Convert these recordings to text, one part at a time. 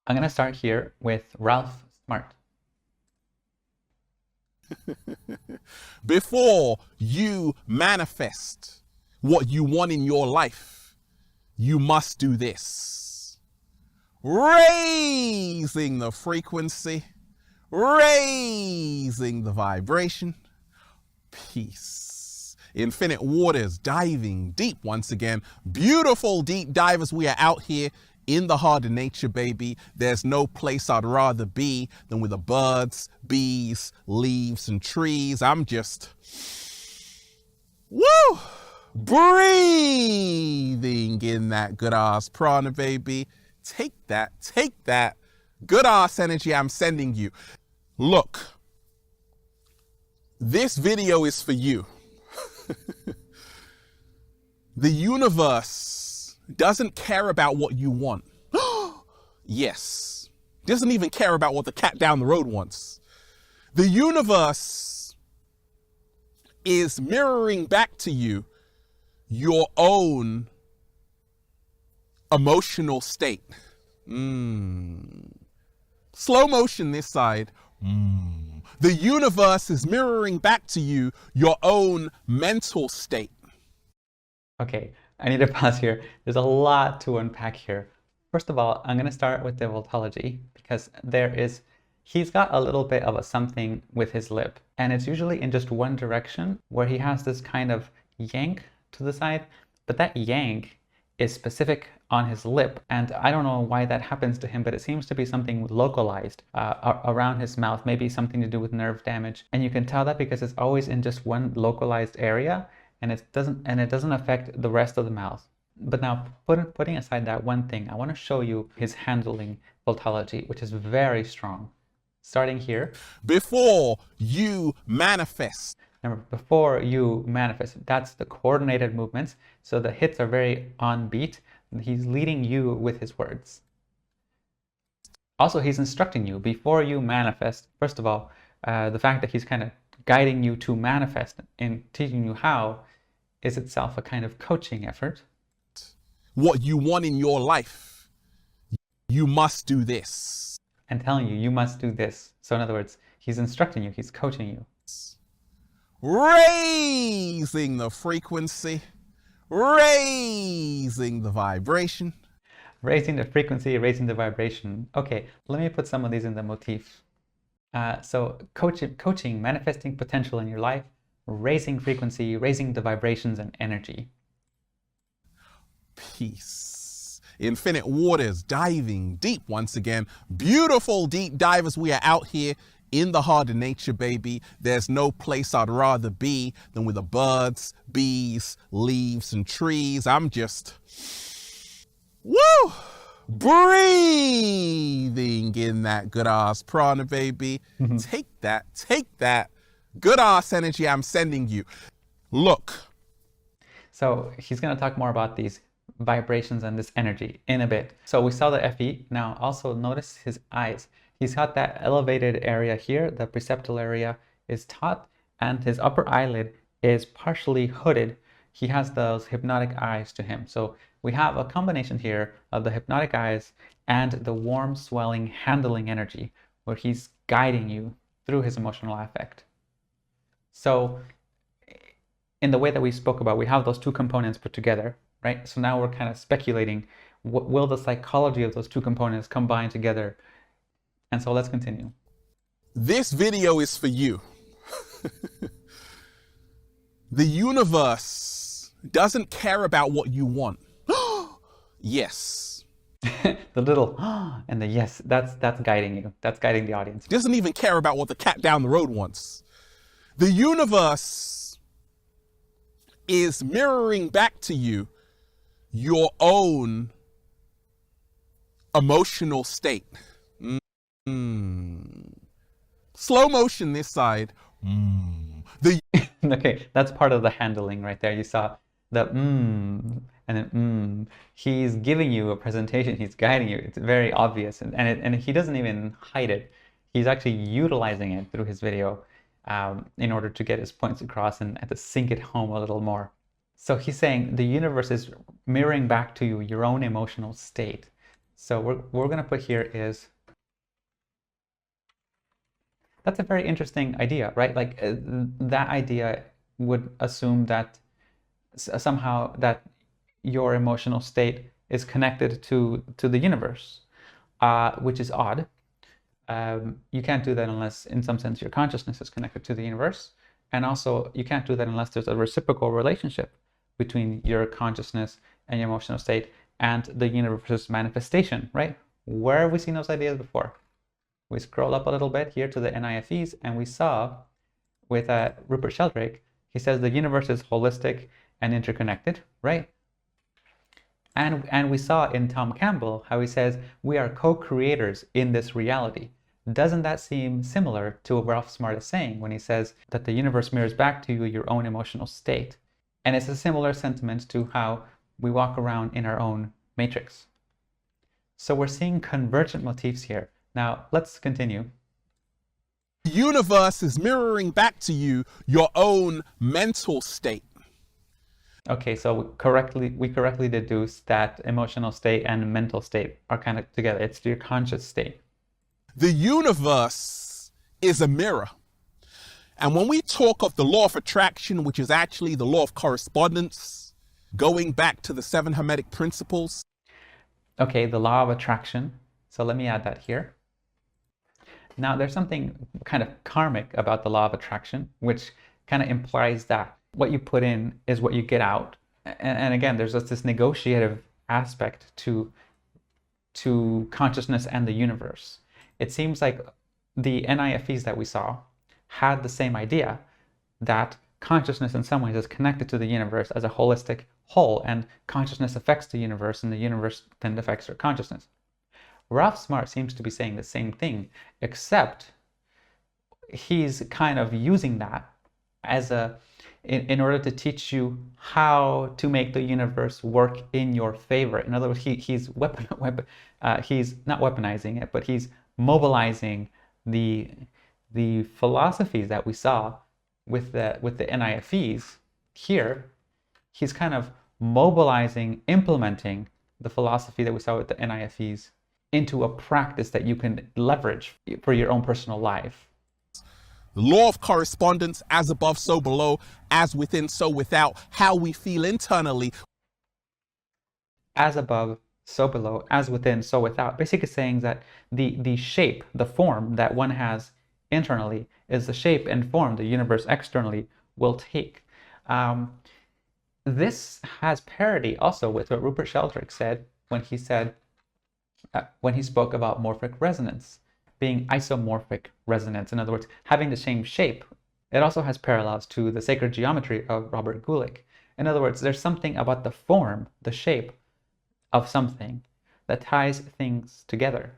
I'm going to start here with Ralph Smart. Before you manifest what you want in your life, you must do this. Raising the frequency, raising the vibration, peace. Infinite waters, diving deep once again. Beautiful deep divers, we are out here in the heart of nature, baby. There's no place I'd rather be than with the birds, bees, leaves, and trees. I'm just, woo, breathing in that good ass prana, baby. Take that good ass energy I'm sending you. Look, this video is for you. The universe doesn't care about what you want. Yes. Doesn't even care about what the cat down the road wants. The universe is mirroring back to you your own emotional state. Slow motion this side. The universe is mirroring back to you your own mental state. Okay, I need to pause here. There's a lot to unpack here. First of all, I'm going to start with the Vultology because he's got a little bit of a something with his lip, and it's usually in just one direction where he has this kind of yank to the side, but that yank is specific on his lip, and I don't know why that happens to him, but it seems to be something localized around his mouth, maybe something to do with nerve damage. And you can tell that because it's always in just one localized area, and it doesn't affect the rest of the mouth. But now, putting aside that one thing, I want to show you his handling Vultology, which is very strong. Starting here. Before you manifest. Remember, before you manifest, that's the coordinated movements. So the hits are very on beat. He's leading you with his words. Also, he's instructing you before you manifest. First of all, the fact that he's kind of guiding you to manifest and teaching you how is itself a kind of coaching effort. What you want in your life, you must do this. And telling you, you must do this. So in other words, he's instructing you, he's coaching you. Raising the frequency, raising the vibration. Raising the frequency, raising the vibration. Okay, let me put some of these in the motif. So coaching, manifesting potential in your life, raising frequency, raising the vibrations and energy. Peace. Infinite waters, diving deep once again. Beautiful deep divers, we are out here in the heart of nature, baby. There's no place I'd rather be than with the birds, bees, leaves, and trees. I'm just, woo, breathing in that good ass prana, baby. Take that good ass energy I'm sending you. Look. So he's going to talk more about these vibrations and this energy in a bit. So we saw the FE. Now also notice his eyes. He's got that elevated area here, the perceptual area is taut, and his upper eyelid is partially hooded. He has those hypnotic eyes to him. So we have a combination here of the hypnotic eyes and the warm, swelling, handling energy, where he's guiding you through his emotional affect. So in the way that we spoke about, we have those two components put together, right? So now we're kind of speculating, will the psychology of those two components combine together? And so let's continue. This video is for you. The universe doesn't care about what you want. Yes. The little and the yes, that's guiding you. That's guiding the audience. Doesn't even care about what the cat down the road wants. The universe is mirroring back to you your own emotional state. Slow motion this side. Okay, that's part of the handling right there. You saw the and then He's giving you a presentation. He's guiding you. It's very obvious, and he doesn't even hide it. He's actually utilizing it through his video in order to get his points across and to sink it home a little more. So he's saying the universe is mirroring back to you your own emotional state. So we're going to put here is, that's a very interesting idea, right? Like that idea would assume that somehow that your emotional state is connected to the universe, which is odd. You can't do that unless, in some sense, your consciousness is connected to the universe. And also, you can't do that unless there's a reciprocal relationship between your consciousness and your emotional state and the universe's manifestation, right? Where have we seen those ideas before? We scroll up a little bit here to the NIFEs, and we saw with Rupert Sheldrake, he says the universe is holistic and interconnected, right? And we saw in Tom Campbell how he says we are co-creators in this reality. Doesn't that seem similar to what Ralph Smart is saying when he says that the universe mirrors back to you your own emotional state? And it's a similar sentiment to how we walk around in our own matrix. So we're seeing convergent motifs here. Now, let's continue. The universe is mirroring back to you your own mental state. Okay, so we correctly deduced that emotional state and mental state are kind of together. It's your conscious state. The universe is a mirror. And when we talk of the law of attraction, which is actually the law of correspondence, going back to the 7 Hermetic principles. Okay, the law of attraction. So let me add that here. Now, there's something kind of karmic about the law of attraction, which kind of implies that what you put in is what you get out. And again, there's just this negotiative aspect to consciousness and the universe. It seems like the NIFEs that we saw had the same idea, that consciousness in some ways is connected to the universe as a holistic whole, and consciousness affects the universe, and the universe then affects your consciousness. Ralph Smart seems to be saying the same thing, except he's kind of using that as in order to teach you how to make the universe work in your favor. In other words, he's not weaponizing it, but he's mobilizing the philosophies that we saw with the NIFEs here. He's kind of mobilizing, implementing the philosophy that we saw with the NIFEs into a practice that you can leverage for your own personal life. The law of correspondence, as above, so below, as within, so without, how we feel internally. As above, so below, as within, so without. Basically saying that the shape, the form that one has internally is the shape and form the universe externally will take. This has parity also with what Rupert Sheldrake said when he spoke about morphic resonance being isomorphic resonance. In other words, having the same shape. It also has parallels to the sacred geometry of Robert Gulick. In other words, there's something about the form, the shape of something that ties things together.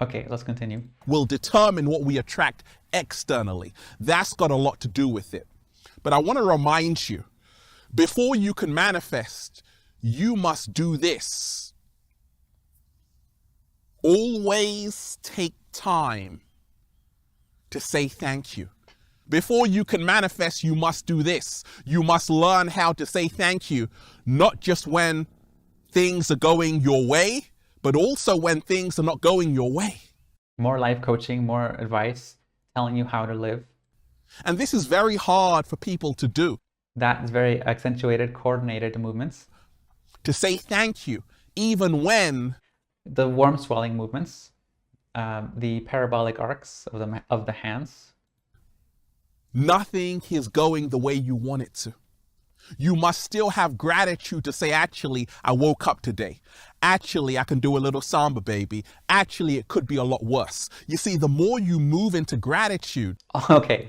Okay, let's continue. Will determine what we attract externally. That's got a lot to do with it. But I want to remind you, before you can manifest, you must do this. Always take time to say thank you. Before you can manifest, you must do this. You must learn how to say thank you, not just when things are going your way, but also when things are not going your way. More life coaching, more advice, telling you how to live. And this is very hard for people to do. That is very accentuated, coordinated movements. To say thank you, even when the warm swelling movements, the parabolic arcs of the hands. Nothing is going the way you want it to. You must still have gratitude to say, actually, I woke up today. Actually, I can do a little samba, baby. Actually, it could be a lot worse. You see, the more you move into gratitude. Okay,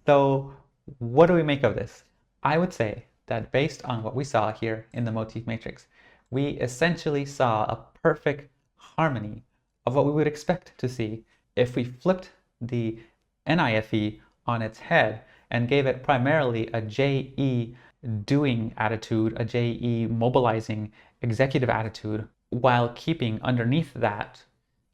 so what do we make of this? I would say that based on what we saw here in the Motif Matrix, we essentially saw a perfect harmony of what we would expect to see if we flipped the NIFE on its head and gave it primarily a JE doing attitude, a JE mobilizing executive attitude, while keeping underneath that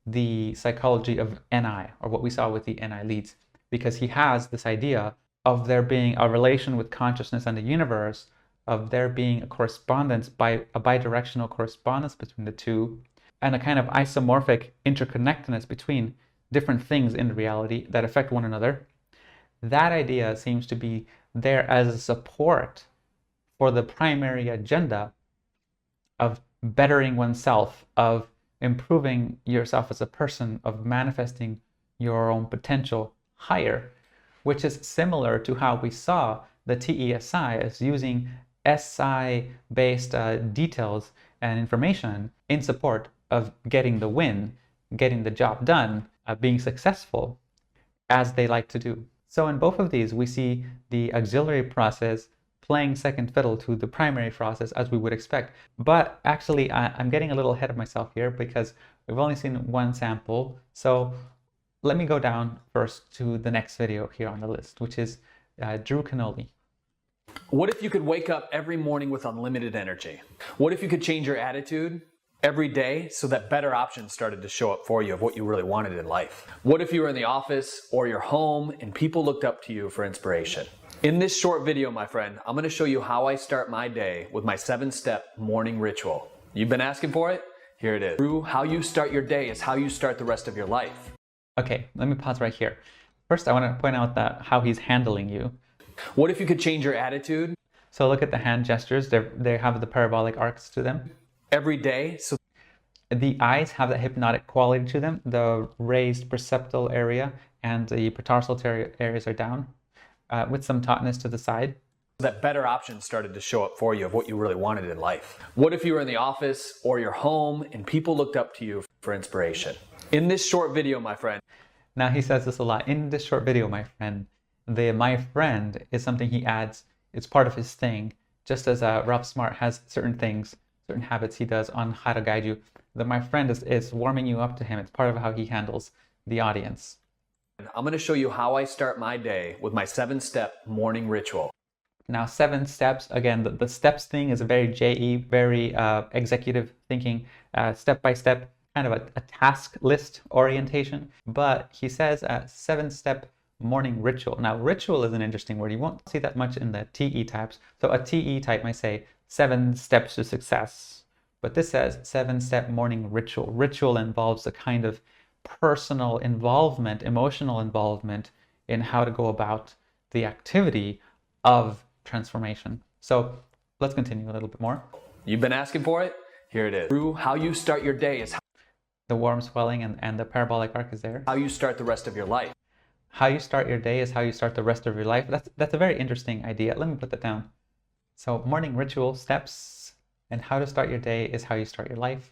the psychology of NI, or what we saw with the NI leads, because he has this idea of there being a relation with consciousness and the universe, of there being a correspondence, a bidirectional correspondence between the two, and a kind of isomorphic interconnectedness between different things in reality that affect one another, that idea seems to be there as a support for the primary agenda of bettering oneself, of improving yourself as a person, of manifesting your own potential higher, which is similar to how we saw the TESI as using SI-based details and information in support of getting the win, getting the job done, being successful, as they like to do. So in both of these, we see the auxiliary process playing second fiddle to the primary process, as we would expect. But actually, I'm getting a little ahead of myself here because we've only seen one sample. So let me go down first to the next video here on the list, which is Drew Canoli. What if you could wake up every morning with unlimited energy? What if you could change your attitude every day so that better options started to show up for you of what you really wanted in life? What if you were in the office or your home and people looked up to you for inspiration? In this short video, my friend, I'm going to show you how I start my day with my 7-step morning ritual. You've been asking for it? Here it is. Drew, how you start your day is how you start the rest of your life. Okay, let me pause right here. First, I want to point out that how he's handling you. What if you could change your attitude? So look at the hand gestures. They have the parabolic arcs to them. Every day. So the eyes have that hypnotic quality to them. The raised perceptal area and the pretarsal areas are down, with some tautness to the side. That better options started to show up for you of what you really wanted in life. What if you were in the office or your home and people looked up to you for inspiration? In this short video, my friend. Now he says this a lot. In this short video, my friend. The my friend is something he adds. It's part of his thing. Just as Ralph Smart has certain things, certain habits he does on how to guide you. The my friend is warming you up to him. It's part of how he handles the audience. I'm going to show you how I start my day with my 7-step morning ritual. Now 7 steps, again, the steps thing is a very JE, very executive thinking, step by step, kind of a task list orientation. But he says a 7-step morning ritual. Now ritual is an interesting word. You won't see that much in the TE types. So a TE type might say 7 steps to success. But this says 7-step morning ritual. Ritual involves a kind of personal involvement, emotional involvement in how to go about the activity of transformation. So let's continue a little bit more. You've been asking for it? Here it is. Drew, how you start your day is the warm swelling and the parabolic arc is there. How you start the rest of your life. How you start your day is how you start the rest of your life. That's a very interesting idea. Let me put that down. So morning ritual steps and how to start your day is how you start your life.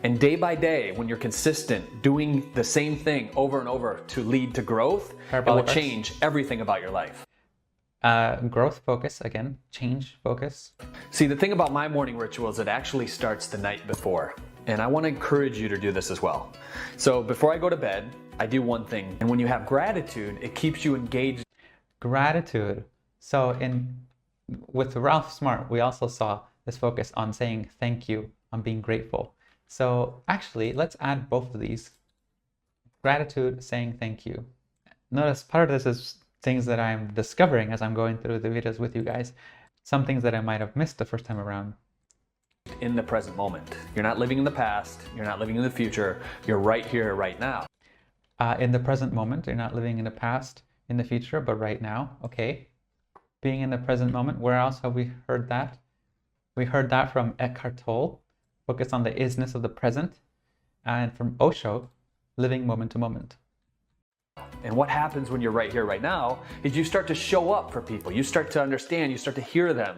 And day by day, when you're consistent, doing the same thing over and over to lead to growth, it will change everything about your life. Growth focus, again, change focus. See, the thing about my morning ritual is it actually starts the night before. And I want to encourage you to do this as well. So before I go to bed, I do one thing. And when you have gratitude, it keeps you engaged. Gratitude. So with Ralph Smart, we also saw this focus on saying thank you, on being grateful. So actually, let's add both of these. Gratitude, saying thank you. Notice part of this is things that I'm discovering as I'm going through the videos with you guys. Some things that I might have missed the first time around. In the present moment. You're not living in the past. You're not living in the future. You're right here, right now. In the present moment, you're not living in the past, in the future, but right now. Okay. Being in the present moment. Where else have we heard that? We heard that from Eckhart Tolle. Focus on the isness of the present, and from Osho, living moment to moment. And what happens when you're right here, right now, is you start to show up for people. You start to understand, you start to hear them,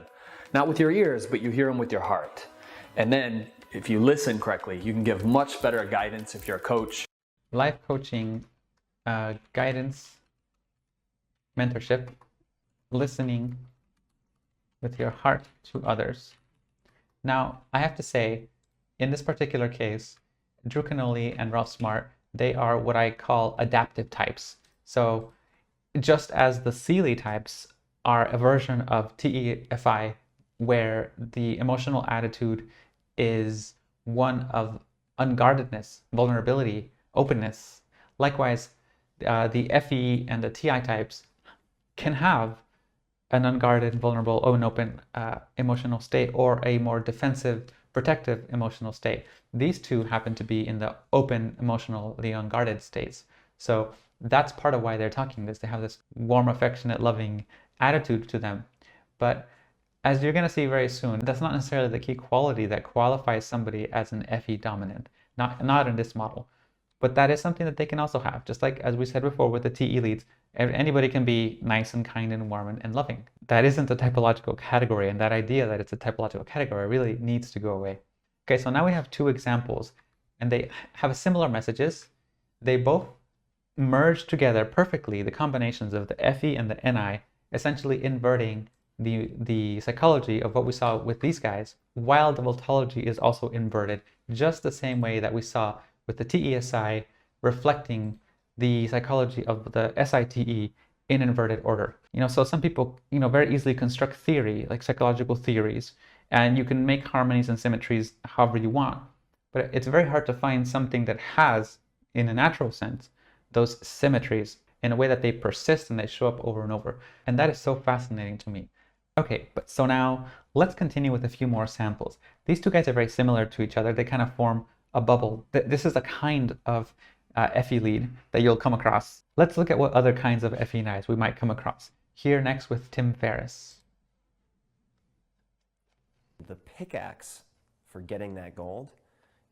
not with your ears, but you hear them with your heart. And then if you listen correctly, you can give much better guidance if you're a coach. Life coaching, guidance, mentorship, listening with your heart to others. Now, I have to say, in this particular case, Drew Canoli and Ralph Smart, they are what I call adaptive types. So just as the Seeley types are a version of TEFI, where the emotional attitude is one of unguardedness, vulnerability, openness. Likewise, the FE and the TI types can have an unguarded, vulnerable, open emotional state, or a more defensive, protective emotional state. These two happen to be in the open, emotionally unguarded states. So that's part of why they're talking this. They have this warm, affectionate, loving attitude to them. But as you're going to see very soon, that's not necessarily the key quality that qualifies somebody as an FE dominant, not in this model. But that is something that they can also have. Just like as we said before with the TE leads, anybody can be nice and kind and warm and loving. That isn't a typological category, and that idea that it's a typological category really needs to go away. Okay, so now we have two examples, and they have similar messages. They both merge together perfectly, the combinations of the FE and the NI, essentially inverting the psychology of what we saw with these guys, while the Vultology is also inverted, just the same way that we saw with the TESI reflecting the psychology of the SITE in inverted order. So some people, very easily construct theory, like psychological theories, and you can make harmonies and symmetries however you want. But it's very hard to find something that has, in a natural sense, those symmetries in a way that they persist and they show up over and over. And that is so fascinating to me. Okay, but so now let's continue with a few more samples. These two guys are very similar to each other. They kind of form a bubble. This is a kind of FE lead that you'll come across. Let's look at what other kinds of FE knives we might come across. Here next with Tim Ferriss. The pickaxe for getting that gold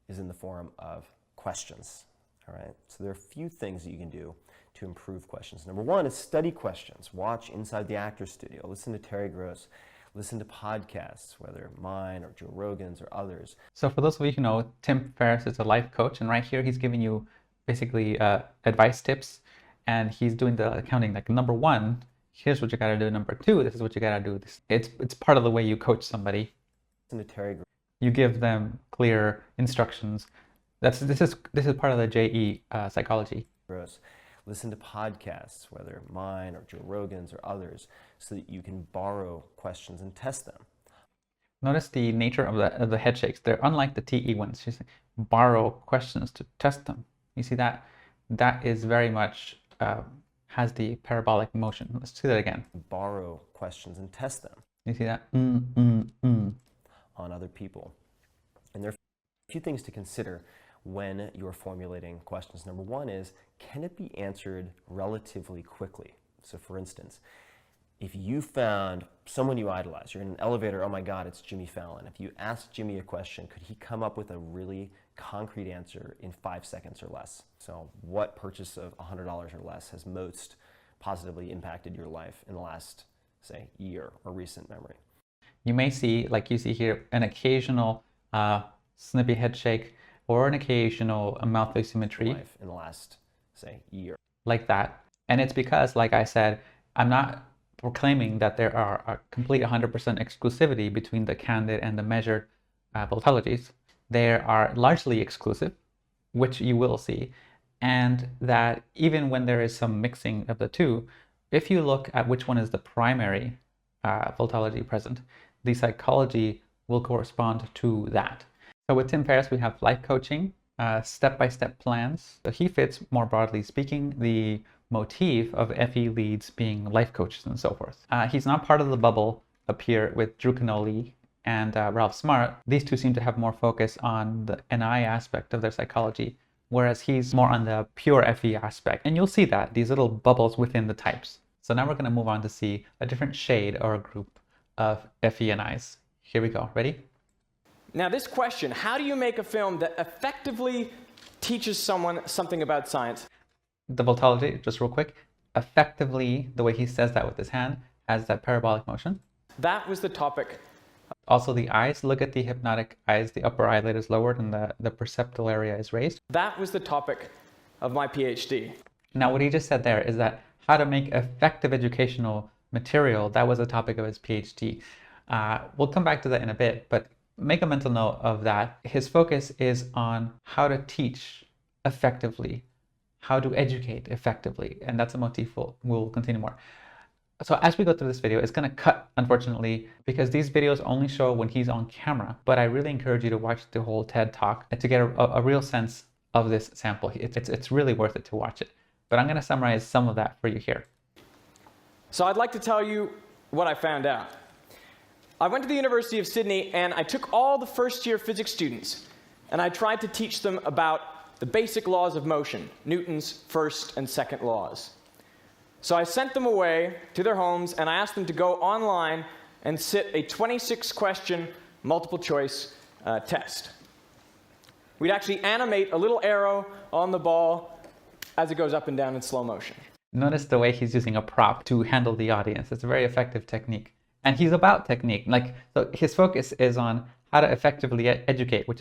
is in the form of questions. All right, so there are a few things that you can do to improve questions. Number one is study questions. Watch Inside the Actors Studio. Listen to Terry Gross. Listen to podcasts, whether mine or Joe Rogan's or others. So for those of you who know, Tim Ferriss is a life coach, and right here he's giving you basically advice tips, and he's doing the accounting like number one, here's what you got to do. Number two, this is what you got to do. It's part of the way you coach somebody. Listen to Terry Gross. You give them clear instructions. This is part of the JE psychology. Gross. Listen to podcasts, whether mine or Joe Rogan's or others, so that you can borrow questions and test them. Notice the nature of the head shakes. They're unlike the TE ones. She's like, borrow questions to test them. You see that? That is very much has the parabolic motion. Let's do that again. Borrow questions and test them. You see that? On other people. And there are a few things to consider when you're formulating questions. Number one is, can it be answered relatively quickly? So for instance, if you found someone you idolize, you're in an elevator, oh my God, it's Jimmy Fallon. If you ask Jimmy a question, could he come up with a really concrete answer in 5 seconds or less? So what purchase of $100 or less has most positively impacted your life in the last, say, year or recent memory? You may see, like you see here, an occasional snippy head shake or an occasional mouth asymmetry in the last, say, year. Like that. And it's because, like I said, I'm not proclaiming that there are a complete 100% exclusivity between the candid and the measured Vultologies. They are largely exclusive, which you will see, and that even when there is some mixing of the two, if you look at which one is the primary Vultology present, the psychology will correspond to that. So with Tim Ferriss, we have life coaching, step-by-step plans. So he fits, more broadly speaking, the motif of FE leads being life coaches and so forth. He's not part of the bubble up here with Drew Canole and Ralph Smart. These two seem to have more focus on the NI aspect of their psychology, whereas he's more on the pure FE aspect. And you'll see that, these little bubbles within the types. So now we're going to move on to see a different shade or a group of FE&Is. Here we go. Ready? Now this question, how do you make a film that effectively teaches someone something about science? The Vultology, just real quick, effectively, the way he says that with his hand, has that parabolic motion. That was the topic. Also the eyes, look at the hypnotic eyes, the upper eyelid is lowered and the perceptual area is raised. That was the topic of my PhD. Now what he just said there is that how to make effective educational material, that was the topic of his PhD. We'll come back to that in a bit, but make a mental note of that. His focus is on how to teach effectively, how to educate effectively, and that's a motif we'll continue more. So as we go through this video, it's going to cut, unfortunately, because these videos only show when he's on camera, but I really encourage you to watch the whole TED Talk to get a real sense of this sample. It's really worth it to watch it, but I'm going to summarize some of that for you here. So I'd like to tell you what I found out. I went to the University of Sydney and I took all the first-year physics students and I tried to teach them about the basic laws of motion, Newton's first and second laws. So I sent them away to their homes and I asked them to go online and sit a 26-question multiple choice test. We'd actually animate a little arrow on the ball as it goes up and down in slow motion. Notice the way he's using a prop to handle the audience. It's a very effective technique. And he's about technique. So his focus is on how to effectively educate, which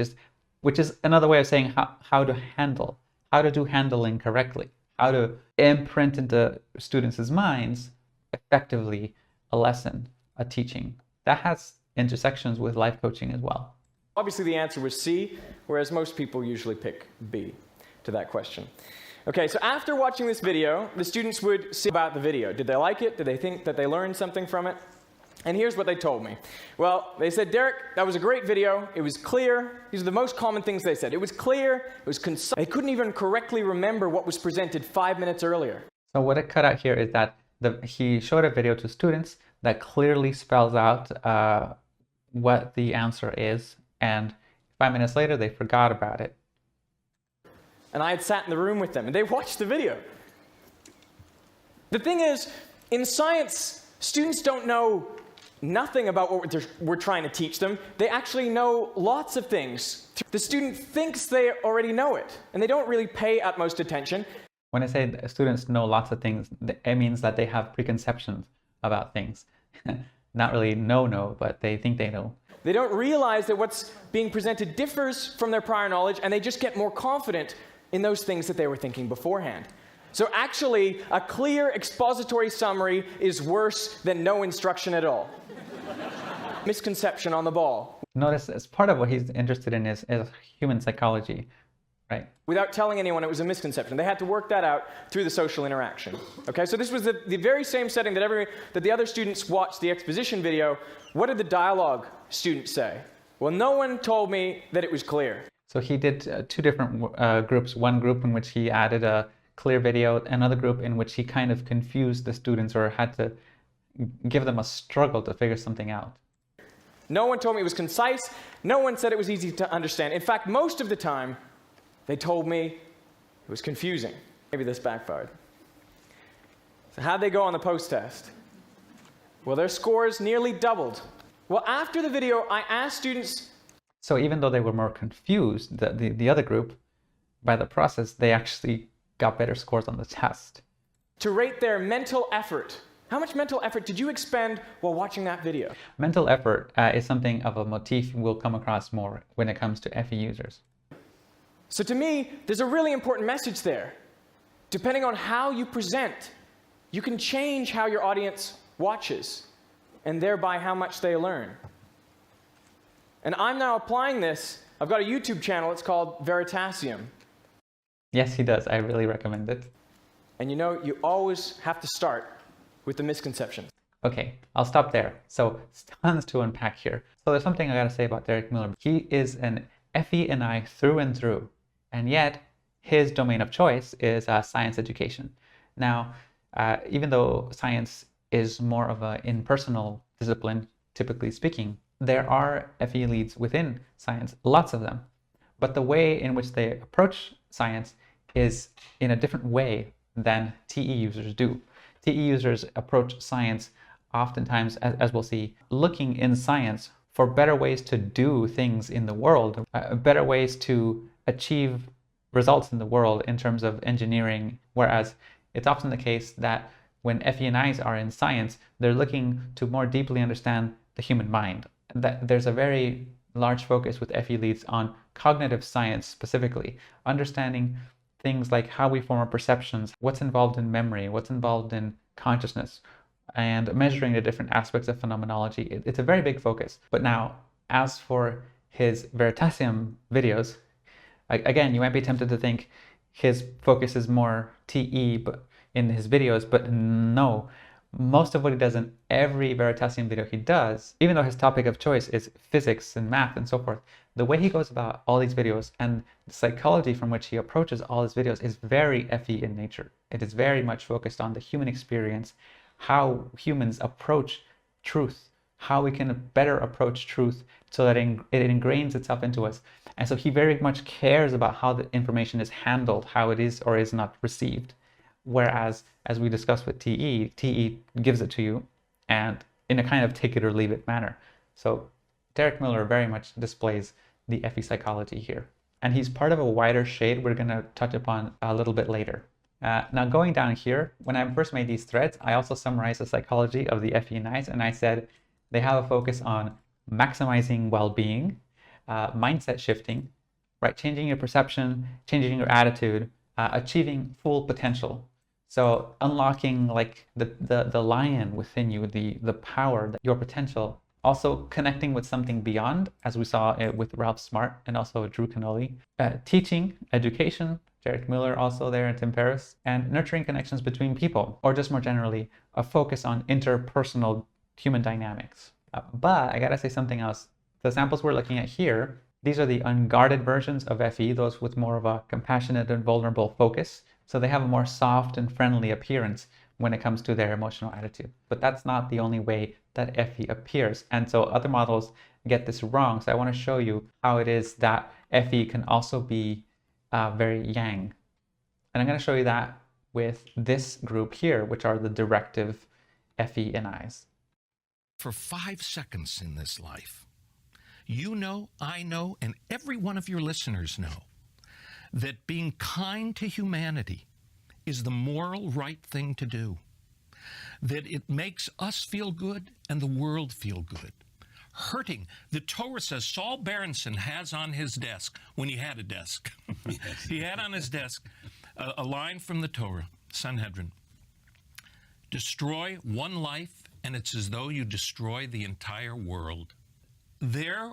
is another way of saying how to handle, how to do handling correctly, how to imprint into students' minds effectively a lesson, a teaching. That has intersections with life coaching as well. Obviously the answer was C, whereas most people usually pick B to that question. Okay, so after watching this video, the students would see about the video. Did they like it? Did they think that they learned something from it? And here's what they told me. Well, they said, Derek, that was a great video. It was clear. These are the most common things they said. It was clear. It was concise. They couldn't even correctly remember what was presented 5 minutes earlier. So what it cut out here is that he showed a video to students that clearly spells out what the answer is, and 5 minutes later they forgot about it. And I had sat in the room with them, and they watched the video. The thing is, in science, students don't know nothing about what we're trying to teach them. They actually know lots of things. The student thinks they already know it, and they don't really pay utmost attention. When I say students know lots of things, it means that they have preconceptions about things. Not really know, but they think they know. They don't realize that what's being presented differs from their prior knowledge, and they just get more confident in those things that they were thinking beforehand. So actually, a clear expository summary is worse than no instruction at all. Misconception on the ball. Notice as part of what he's interested in is human psychology, right? Without telling anyone it was a misconception. They had to work that out through the social interaction. Okay, so this was the very same setting that the other students watched the exposition video. What did the dialogue student say? Well, no one told me that it was clear. So he did two different groups. One group in which he added a clear video, another group in which he kind of confused the students or had to give them a struggle to figure something out. No one told me it was concise. No one said it was easy to understand. In fact, most of the time, they told me it was confusing. Maybe this backfired. So how'd they go on the post-test? Well, their scores nearly doubled. Well, after the video, I asked students. So even though they were more confused, the other group, by the process, they actually got better scores on the test. To rate their mental effort. How much mental effort did you expend while watching that video? Mental effort is something of a motif we'll come across more when it comes to FE users. So to me, there's a really important message there. Depending on how you present, you can change how your audience watches, and thereby how much they learn. And I'm now applying this. I've got a YouTube channel. It's called Veritasium. Yes, he does. I really recommend it. And you know, you always have to start with the misconceptions. Okay, I'll stop there. So tons to unpack here. So there's something I gotta say about Derek Miller. He is an FENI through and through, and yet his domain of choice is science education. Now, even though science is more of an impersonal discipline, typically speaking, there are FE leads within science, lots of them. But the way in which they approach science is in a different way than TE users do. TE users approach science oftentimes, as we'll see, looking in science for better ways to do things in the world, better ways to achieve results in the world in terms of engineering, whereas it's often the case that when FENIs are in science, they're looking to more deeply understand the human mind. That there's a very large focus with FE leads on cognitive science specifically, understanding things like how we form our perceptions, what's involved in memory, what's involved in consciousness, and measuring the different aspects of phenomenology. It's a very big focus. But now, as for his Veritasium videos, again, you might be tempted to think his focus is more TE but in his videos, but no. Most of what he does in every Veritasium video he does, even though his topic of choice is physics and math and so forth, the way he goes about all these videos and the psychology from which he approaches all his videos is very FE in nature. It is very much focused on the human experience, how humans approach truth, how we can better approach truth so that it ingrains itself into us. And so he very much cares about how the information is handled, how it is or is not received. Whereas, as we discussed with TE gives it to you and in a kind of take it or leave it manner. So Derek Miller very much displays the FE psychology here. And he's part of a wider shade we're going to touch upon a little bit later. Now going down here, when I first made these threads, I also summarized the psychology of the FENIs, and I said they have a focus on maximizing well-being, mindset shifting, right? Changing your perception, changing your attitude, achieving full potential. So unlocking like the lion within you, the power, your potential. Also connecting with something beyond, as we saw it with Ralph Smart and also Drew Canoli. Teaching, education, Derek Miller also there, and Tim Ferriss, and nurturing connections between people, or just more generally, a focus on interpersonal human dynamics. But I gotta say something else. The samples we're looking at here, these are the unguarded versions of FE, those with more of a compassionate and vulnerable focus. So they have a more soft and friendly appearance when it comes to their emotional attitude. But that's not the only way that FE appears. And so other models get this wrong. So I want to show you how it is that FE can also be very yang. And I'm going to show you that with this group here, which are the directive FENIs. For 5 seconds in this life, you know, I know, and every one of your listeners know that being kind to humanity is the moral right thing to do. That it makes us feel good and the world feel good. Hurting, the Torah says Saul Berenson has on his desk, when he had a desk, he had on his desk a line from the Torah, Sanhedrin. Destroy one life and it's as though you destroy the entire world. There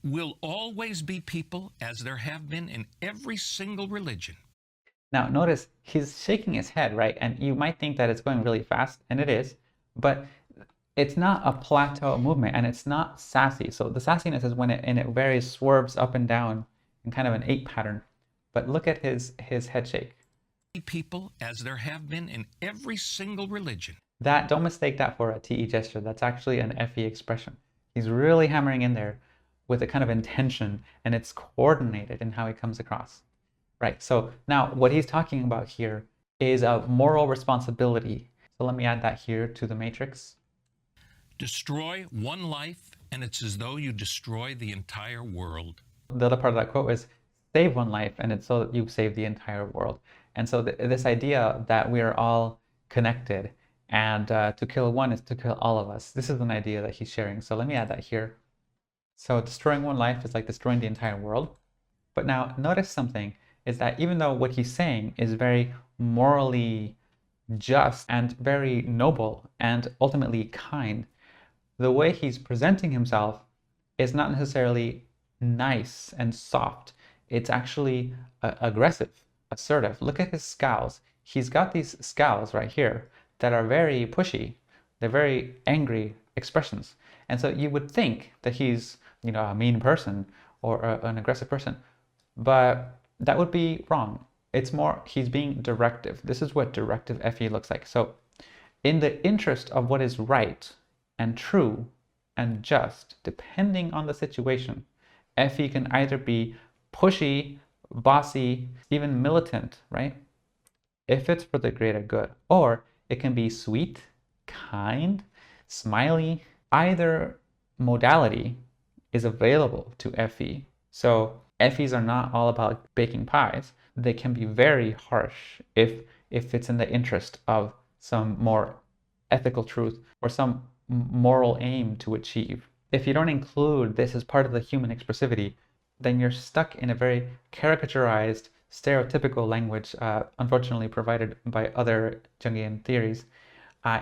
will always be people, as there have been in every single religion. Now notice he's shaking his head, right? And you might think that it's going really fast, and it is, but it's not a plateau movement, and it's not sassy. So the sassiness is when it varies, swerves up and down in kind of an 8 pattern. But look at his head shake. People, as there have been in every single religion. Don't mistake that for a TE gesture. That's actually an FE expression. He's really hammering in there with a kind of intention, and it's coordinated in how he comes across. Right, so now what he's talking about here is a moral responsibility. So let me add that here to the matrix. Destroy one life, and it's as though you destroy the entire world. The other part of that quote is save one life, and it's so that you save the entire world. And so this idea that we are all connected, and to kill one is to kill all of us. This is an idea that he's sharing. So let me add that here. So destroying one life is like destroying the entire world. But now notice something. Is that even though what he's saying is very morally just and very noble and ultimately kind, the way he's presenting himself is not necessarily nice and soft. It's actually aggressive, assertive. Look at his scowls. He's got these scowls right here that are very pushy. They're very angry expressions. And so you would think that he's, you know, a mean person or an aggressive person, but that would be wrong. It's more, he's being directive. This is what directive FE looks like. So in the interest of what is right and true and just, depending on the situation, FE can either be pushy, bossy, even militant, right? If it's for the greater good. Or it can be sweet, kind, smiley. Either modality is available to FE. So FEs are not all about baking pies. They can be very harsh if it's in the interest of some more ethical truth or some moral aim to achieve. If you don't include this as part of the human expressivity, then you're stuck in a very caricaturized, stereotypical language, unfortunately provided by other Jungian theories,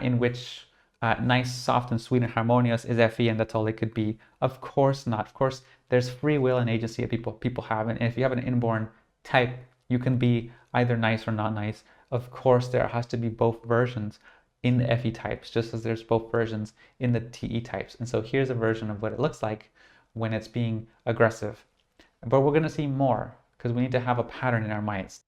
in which nice, soft, and sweet and harmonious is FE, and that's all it could be. Of course not. Of course, there's free will and agency that people have, and if you have an inborn type, you can be either nice or not nice. Of course, there has to be both versions in the FE types, just as there's both versions in the TE types. And so here's a version of what it looks like when it's being aggressive. But we're going to see more because we need to have a pattern in our minds.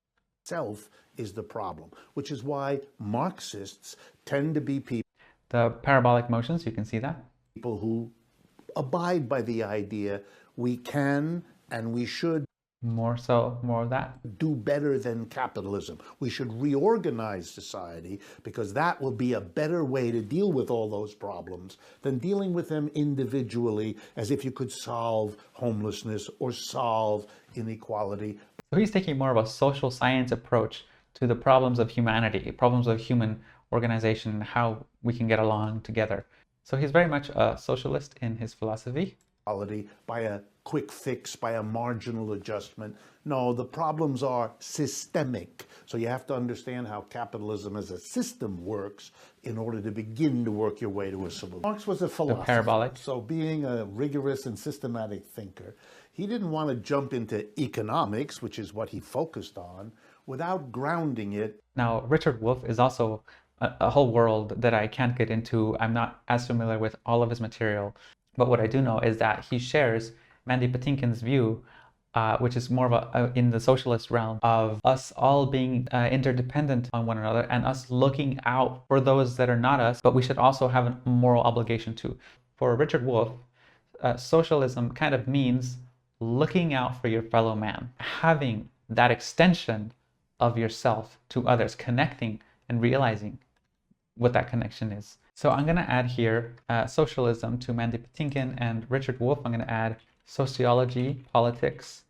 Self is the problem, which is why Marxists tend to be people. The parabolic motions, you can see that. People who abide by the idea we can and we should More so, more of that. do better than capitalism. We should reorganize society because that will be a better way to deal with all those problems than dealing with them individually as if you could solve homelessness or solve inequality. So he's taking more of a social science approach to the problems of humanity, problems of human organization, and how we can get along together. So he's very much a socialist in his philosophy. By a quick fix, by a marginal adjustment. No, the problems are systemic. So you have to understand how capitalism as a system works in order to begin to work your way to a solution. Marx was a philosopher. Parabolic. So being a rigorous and systematic thinker, he didn't want to jump into economics, which is what he focused on, without grounding it. Now, Richard Wolff is also a whole world that I can't get into. I'm not as familiar with all of his material. But what I do know is that he shares Mandy Patinkin's view, which is more of in the socialist realm, of us all being interdependent on one another and us looking out for those that are not us, but we should also have a moral obligation to. For Richard Wolff, socialism kind of means looking out for your fellow man, having that extension of yourself to others, connecting and realizing what that connection is. So I'm going to add here socialism to Mandy Patinkin and Richard Wolff. I'm going to add sociology, politics,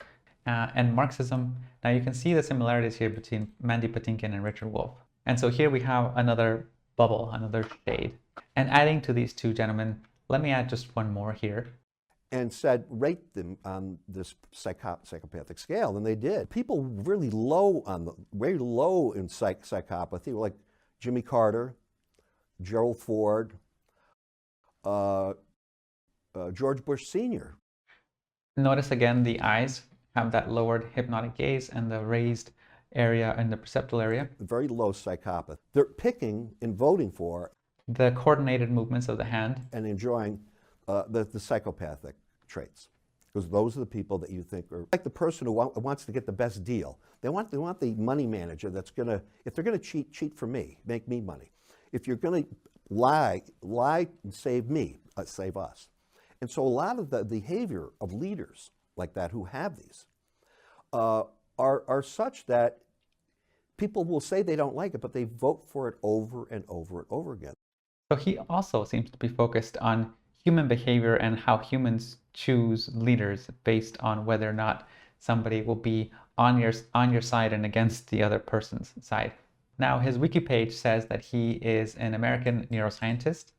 and Marxism. Now you can see the similarities here between Mandy Patinkin and Richard Wolff. And so here we have another bubble, another shade. And adding to these two gentlemen, let me add just one more here. And said, rate them on this psychopathic scale, and they did. People really low on very low in psychopathy, like Jimmy Carter, Gerald Ford, George Bush Sr. Notice again the eyes have that lowered hypnotic gaze and the raised area in the perceptual area. Very low psychopath. They're picking and voting for the coordinated movements of the hand and enjoying the psychopathic traits, because those are the people that you think are like the person who wants to get the best deal. They want the money manager that's gonna, if they're gonna cheat for me, make me money. If you're going to lie and save me, save us. And so a lot of the behavior of leaders like that who have these are such that people will say they don't like it, but they vote for it over and over and over again. So he also seems to be focused on human behavior and how humans choose leaders based on whether or not somebody will be on your side and against the other person's side. Now, his wiki page says that he is an American neuroscientist.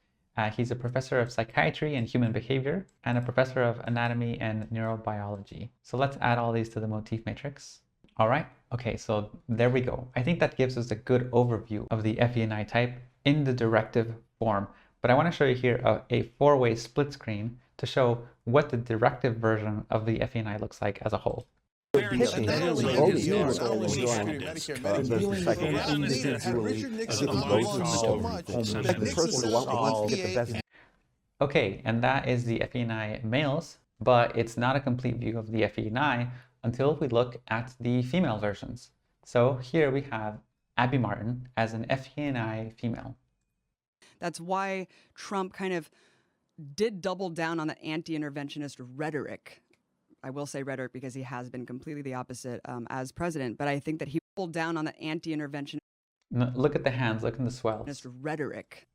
He's a professor of psychiatry and human behavior and a professor of anatomy and neurobiology. So let's add all these to the Motif Matrix. All right. Okay, so there we go. I think that gives us a good overview of the FeNi type in the directive form. But I want to show you here a four-way split screen to show what the directive version of the FeNi looks like as a whole. Okay, and that is the FeNi males, but it's not a complete view of the FeNi until we look at the female versions. So here we have Abby Martin as an FeNi female. That's why Trump kind of did double down on the anti-interventionist rhetoric. I will say rhetoric because he has been completely the opposite as president, but I think that he pulled down on the anti-interventionist. Look at the hands, look at the swells. Rhetoric.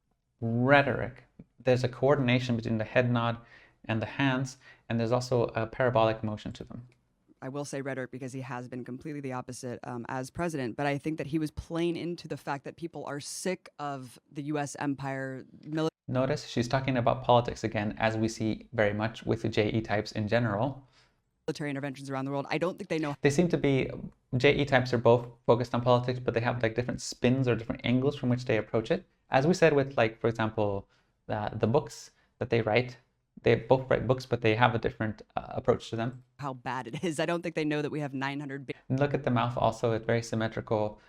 There's a coordination between the head nod and the hands, and there's also a parabolic motion to them. I will say rhetoric because he has been completely the opposite as president, but I think that he was playing into the fact that people are sick of the U.S. empire. Notice she's talking about politics again, as we see very much with the JE types in general. Military interventions around the world. I don't think they know. They seem to be, JE types are both focused on politics, but they have like different spins or different angles from which they approach it. As we said with, like, for example, the books that they write. They both write books, but they have a different approach to them. How bad it is. I don't think they know that we have 900 Look at the mouth also, it's very symmetrical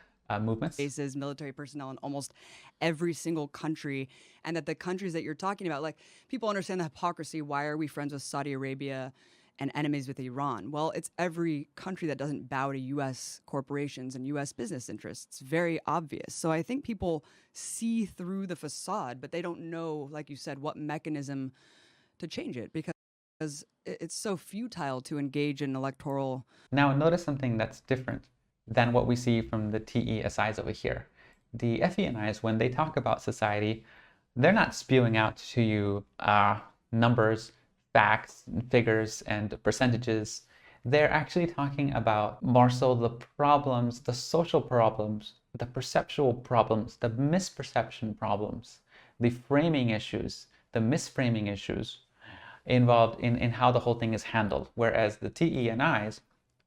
movements. Bases, military personnel in almost every single country, and that the countries that you're talking about, like, people understand the hypocrisy. Why are we friends with Saudi Arabia and enemies with Iran. Well, it's every country that doesn't bow to U.S. corporations and U.S. business interests. It's very obvious. So I think people see through the facade, but they don't know, like you said, what mechanism to change it, because it's so futile to engage in electoral. Now, notice something that's different than what we see from the TE-SIs over here. The FeNIs, when they talk about society, they're not spewing out to you numbers, facts, figures, and percentages. They're actually talking about more so the problems, the social problems, the perceptual problems, the misperception problems, the framing issues, the misframing issues involved in how the whole thing is handled. Whereas the TE and Is,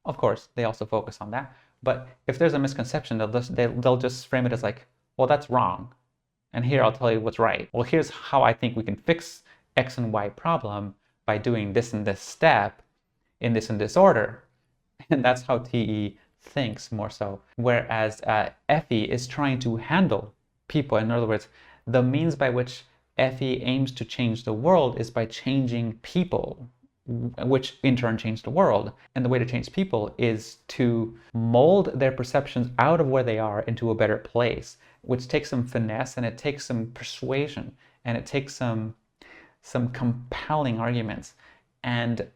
of course, they also focus on that. But if there's a misconception, they'll just frame it as like, well, that's wrong. And here I'll tell you what's right. Well, here's how I think we can fix X and Y problem by doing this and this step in this order. And that's how TE thinks more so. Whereas FE is trying to handle people. In other words, the means by which FE aims to change the world is by changing people, which in turn change the world. And the way to change people is to mold their perceptions out of where they are into a better place, which takes some finesse, and it takes some persuasion, and it takes some compelling arguments. And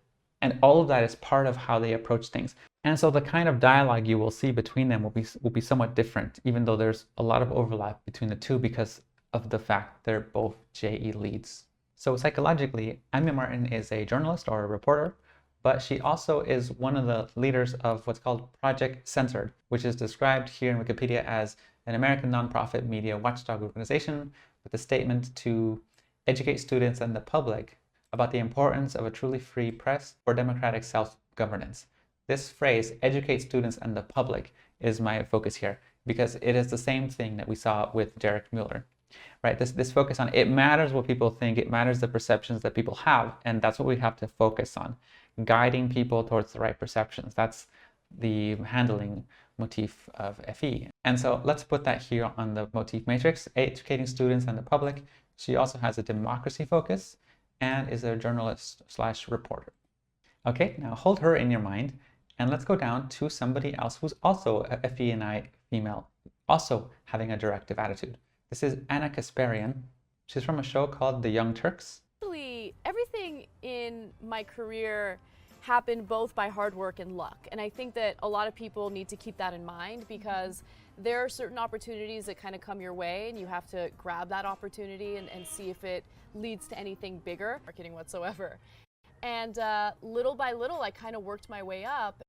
all of that is part of how they approach things. And so the kind of dialogue you will see between them will be somewhat different, even though there's a lot of overlap between the two because of the fact they're both JE leads. So psychologically, Amy Martin is a journalist or a reporter, but she also is one of the leaders of what's called Project Censored, which is described here in Wikipedia as an American nonprofit media watchdog organization with a statement to educate students and the public about the importance of a truly free press for democratic self-governance. This phrase, educate students and the public, is my focus here because it is the same thing that we saw with Derek Mueller. Right, this focus on it matters what people think, it matters the perceptions that people have, and that's what we have to focus on, guiding people towards the right perceptions. That's the handling motif of FE. And so let's put that here on the motif matrix, educating students and the public. She also has a democracy focus and is a journalist / reporter. Okay, now hold her in your mind and let's go down to somebody else who's also a FeNI female, also having a directive attitude. This is Anna Kasparian. She's from a show called The Young Turks. Actually, everything in my career happened both by hard work and luck. And I think that a lot of people need to keep that in mind because there are certain opportunities that kind of come your way and you have to grab that opportunity and see if it leads to anything bigger, marketing whatsoever. And little by little, I kind of worked my way up.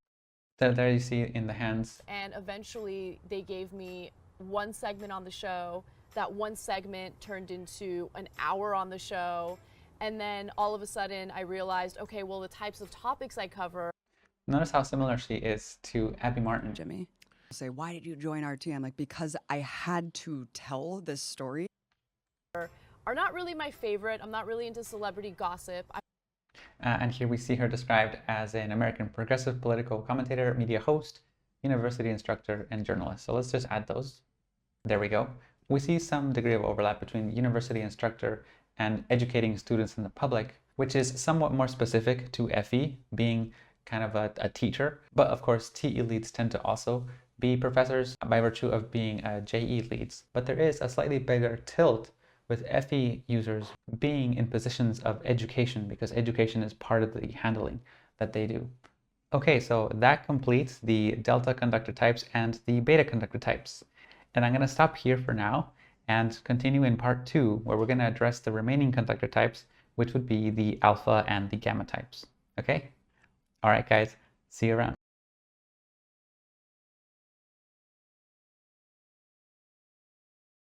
There you see in the hands. And eventually they gave me one segment on the show. That one segment turned into an hour on the show. And then all of a sudden I realized, okay, well, the types of topics I cover. Notice how similar she is to Abby Martin. Jimmy, say, why did you join RT? I'm like, because I had to tell this story. Are not really my favorite. I'm not really into celebrity gossip. And here we see her described as an American progressive political commentator, media host, university instructor, and journalist. So let's just add those. There we go. We see some degree of overlap between university instructor and educating students in the public, which is somewhat more specific to FE, being kind of a teacher. But of course, TE leads tend to also be professors by virtue of being JE leads. But there is a slightly bigger tilt with FE users being in positions of education because education is part of the handling that they do. Okay, so that completes the delta conductor types and the beta conductor types. And I'm going to stop here for now and continue in part 2, where we're going to address the remaining conductor types, which would be the alpha and the gamma types. Okay? All right, guys, see you around.